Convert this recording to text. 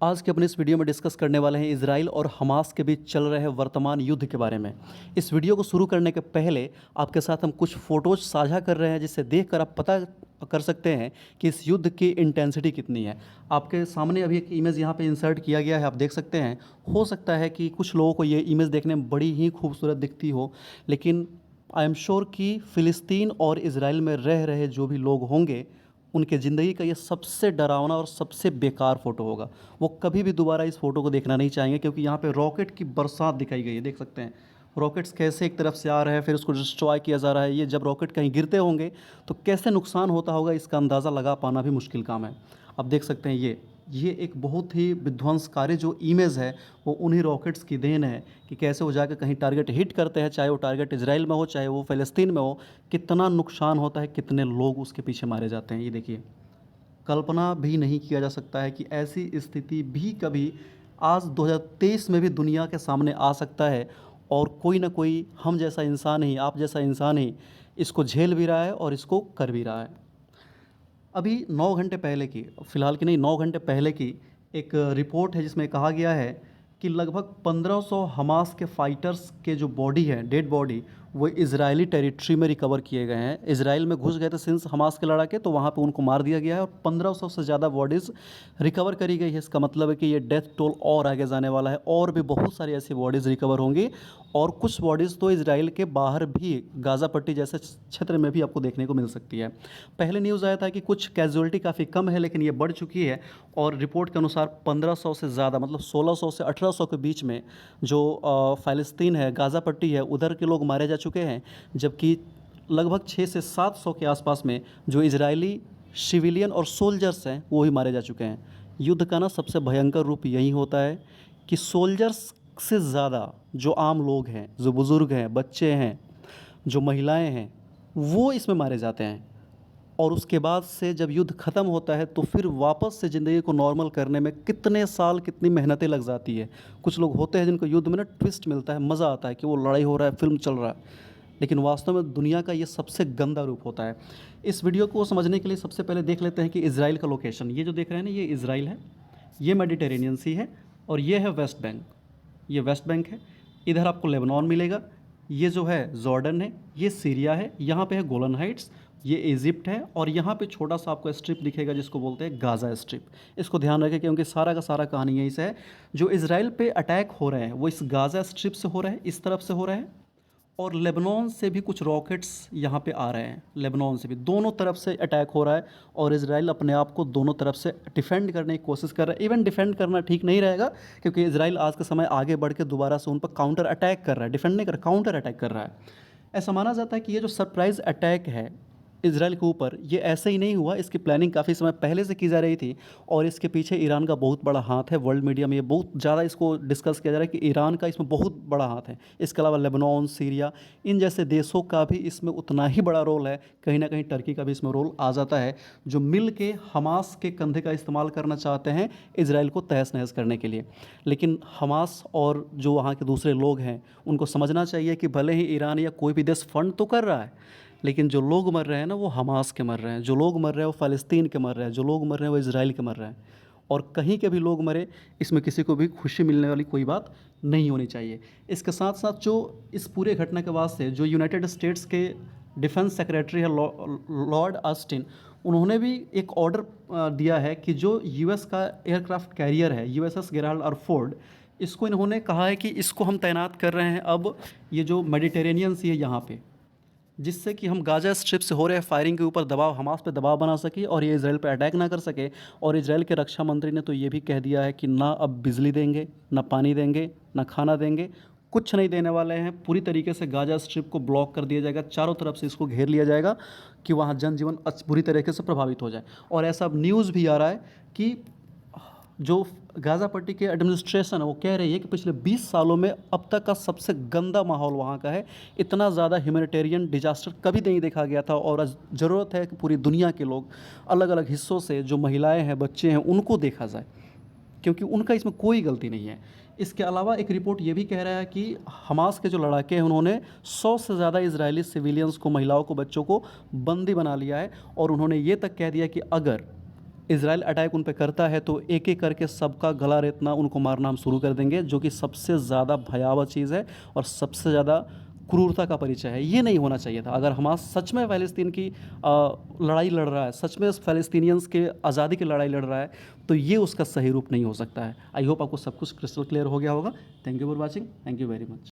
आज के अपने इस वीडियो में डिस्कस करने वाले हैं इजराइल और हमास के बीच चल रहे वर्तमान युद्ध के बारे में। इस वीडियो को शुरू करने के पहले आपके साथ हम कुछ फ़ोटोज़ साझा कर रहे हैं जिससे देखकर आप पता कर सकते हैं कि इस युद्ध की इंटेंसिटी कितनी है। आपके सामने अभी एक इमेज यहाँ पे इंसर्ट किया गया है, आप देख सकते हैं। हो सकता है कि कुछ लोगों को ये इमेज देखने में बड़ी ही खूबसूरत दिखती हो, लेकिन आई एम श्योर कि फ़िलिस्तीन और इजराइल में रह रहे जो भी लोग होंगे उनके ज़िंदगी का ये सबसे डरावना और सबसे बेकार फ़ोटो होगा। वो कभी भी दोबारा इस फ़ोटो को देखना नहीं चाहेंगे, क्योंकि यहाँ पे रॉकेट की बरसात दिखाई गई है। देख सकते हैं रॉकेट्स कैसे एक तरफ से आ रहे हैं, फिर उसको डिस्ट्रॉय किया जा रहा है। ये जब रॉकेट कहीं गिरते होंगे तो कैसे नुकसान होता होगा, इसका अंदाज़ा लगा पाना भी मुश्किल काम है। अब देख सकते हैं ये एक बहुत ही विध्वंसकारी जो इमेज है वो उन्हीं रॉकेट्स की देन है कि कैसे वो जाकर कहीं टारगेट हिट करते हैं, चाहे वो टारगेट इजराइल में हो चाहे वो फ़लस्तीन में हो। कितना नुकसान होता है, कितने लोग उसके पीछे मारे जाते हैं, ये देखिए। कल्पना भी नहीं किया जा सकता है कि ऐसी स्थिति भी कभी आज 2023 में भी दुनिया के सामने आ सकता है, और कोई ना कोई हम जैसा इंसान ही, आप जैसा इंसान ही इसको झेल भी रहा है और इसको कर भी रहा है। अभी 9 घंटे पहले की, फ़िलहाल की नहीं, 9 घंटे पहले की एक रिपोर्ट है जिसमें कहा गया है कि लगभग 1500 हमास के फाइटर्स के जो बॉडी है, डेड बॉडी, वो इजरायली टेरिटरी में रिकवर किए गए हैं। इजराइल में घुस गए थे सिंस हमास के लड़ाके, तो वहाँ पे उनको मार दिया गया है और 1500 से ज़्यादा बॉडीज़ रिकवर करी गई है। इसका मतलब है कि ये डेथ टोल और आगे जाने वाला है, और भी बहुत सारी ऐसी बॉडीज़ रिकवर होंगी, और कुछ बॉडीज़ तो इजराइल के बाहर भी गाज़ा पट्टी जैसे क्षेत्र में भी आपको देखने को मिल सकती है। पहले न्यूज़ आया था कि कुछ कैजुअलिटी काफ़ी कम है, लेकिन ये बढ़ चुकी है, और रिपोर्ट के अनुसार 1500 से ज़्यादा, मतलब 1600 से 1800 के बीच में जो फ़लस्तीन है, गाज़ा पट्टी है, उधर के लोग मारे जा चुके हैं। जबकि लगभग 6 से 700 के आसपास में जो इजरायली सिविलियन और सोल्जर्स हैं वो ही मारे जा चुके हैं। युद्ध का ना सबसे भयंकर रूप यही होता है कि सोल्जर्स से ज़्यादा जो आम लोग हैं, जो बुज़ुर्ग हैं, बच्चे हैं, जो महिलाएं हैं, वो इसमें मारे जाते हैं। और उसके बाद से जब युद्ध ख़त्म होता है तो फिर वापस से ज़िंदगी को नॉर्मल करने में कितने साल, कितनी मेहनतें लग जाती है। कुछ लोग होते हैं जिनको युद्ध में ना ट्विस्ट मिलता है, मज़ा आता है कि वो लड़ाई हो रहा है, फिल्म चल रहा है, लेकिन वास्तव में दुनिया का ये सबसे गंदा रूप होता है। इस वीडियो को समझने के लिए सबसे पहले देख लेते हैं कि इजराइल का लोकेशन, ये जो देख रहे हैं ना, ये इजराइल है, ये मेडिटेरेनियन सी है, और ये है वेस्ट बैंक। ये वेस्ट बैंक है। इधर आपको लेबनान मिलेगा, ये जो है जॉर्डन है, ये सीरिया है, यहाँ पे है गोलन हाइट्स, ये इजिप्ट है, और यहाँ पे छोटा सा आपको स्ट्रिप दिखेगा जिसको बोलते हैं गाज़ा स्ट्रिप। इसको ध्यान रखें क्योंकि सारा का सारा कहानी यहीं से है। जो इजराइल पे अटैक हो रहे हैं वो इस गाज़ा स्ट्रिप से हो रहे हैं, इस तरफ से हो रहे हैं, और लेबनान से भी कुछ रॉकेट्स यहाँ पे आ रहे हैं। लेबनान से भी, दोनों तरफ से अटैक हो रहा है, और इजराइल अपने आप को दोनों तरफ से डिफेंड करने की कोशिश कर रहा है। इवन डिफेंड करना ठीक नहीं रहेगा, क्योंकि इजराइल आज के समय आगे बढ़ के दोबारा से उन पर काउंटर अटैक कर रहा है, डिफेंड नहीं कर रहा, काउंटर अटैक कर रहा है। ऐसा माना जाता है कि ये जो सरप्राइज़ अटैक है इजराइल के ऊपर, ये ऐसे ही नहीं हुआ, इसकी प्लानिंग काफ़ी समय पहले से की जा रही थी, और इसके पीछे ईरान का बहुत बड़ा हाथ है। वर्ल्ड मीडिया में ये बहुत ज़्यादा इसको डिस्कस किया जा रहा है कि ईरान का इसमें बहुत बड़ा हाथ है। इसके अलावा लेबनान, सीरिया, इन जैसे देशों का भी इसमें उतना ही बड़ा रोल है। कहीं ना कहीं टर्की का भी इसमें रोल आ जाता है, जो मिल के हमास के कंधे का इस्तेमाल करना चाहते हैं इजराइल को तहस नहस करने के लिए। लेकिन हमास और जो वहाँ के दूसरे लोग हैं उनको समझना चाहिए कि भले ही ईरान या कोई भी देश फंड तो कर रहा है, लेकिन जो लोग मर रहे हैं ना वो हमास के मर रहे हैं, जो लोग मर रहे हैं वो फ़लस्तीन के मर रहे हैं, जो लोग मर रहे हैं वो इजराइल के मर रहे हैं। और कहीं के भी लोग मरे, इसमें किसी को भी खुशी मिलने वाली कोई बात नहीं होनी चाहिए। इसके साथ साथ जो इस पूरे घटना के बाद से जो यूनाइटेड स्टेट्स के डिफेंस सेक्रेटरी है लॉर्ड ऑस्टिन, उन्होंने भी एक ऑर्डर दिया है कि जो यूएस का एयरक्राफ्ट कैरियर है यूएसएस गेराल्ड और फोर्ड, इसको इन्होंने कहा है कि इसको हम तैनात कर रहे हैं अब ये जो मेडिटेरेनियन सी है यहाँ पे, जिससे कि हम गाज़ा स्ट्रिप से हो रहे फायरिंग के ऊपर दबाव, हमास पे दबाव बना सके और ये इजराइल पे अटैक ना कर सके। और इजराइल के रक्षा मंत्री ने तो ये भी कह दिया है कि ना अब बिजली देंगे, ना पानी देंगे, ना खाना देंगे, कुछ नहीं देने वाले हैं। पूरी तरीके से गाज़ा स्ट्रिप को ब्लॉक कर दिया जाएगा, चारों तरफ से इसको घेर लिया जाएगा कि वहाँ जनजीवन बुरी तरीके से प्रभावित हो जाए। और ऐसा अब न्यूज़ भी आ रहा है कि जो गाज़ा पट्टी के एडमिनिस्ट्रेशन है वो कह रही है कि पिछले 20 सालों में अब तक का सबसे गंदा माहौल वहाँ का है। इतना ज़्यादा ह्यूमैनिटेरियन डिजास्टर कभी नहीं देखा गया था, और ज़रूरत है कि पूरी दुनिया के लोग अलग अलग हिस्सों से, जो महिलाएं हैं, बच्चे हैं, उनको देखा जाए, क्योंकि उनका इसमें कोई गलती नहीं है। इसके अलावा एक रिपोर्ट ये भी कह रहा है कि हमास के जो लड़ाके हैं उन्होंने 100 से ज़्यादा इजरायली सिविलियंस को, महिलाओं को, बच्चों को बंदी बना लिया है, और उन्होंने ये तक कह दिया कि अगर इज़राइल अटैक उन पे करता है तो एक-एक करके सबका गला रेतना, उनको मारना हम शुरू कर देंगे, जो कि सबसे ज़्यादा भयावह चीज़ है और सबसे ज़्यादा क्रूरता का परिचय है। ये नहीं होना चाहिए था। अगर हमास सच में फ़लस्तीन की लड़ाई लड़ रहा है, सच में फ़लस्तीनियंस के आज़ादी की लड़ाई लड़ रहा है, तो ये उसका सही रूप नहीं हो सकता है। आई होप आपको सब कुछ क्रिस्टल क्लियर हो गया होगा। Thank you for watching. Thank you very much.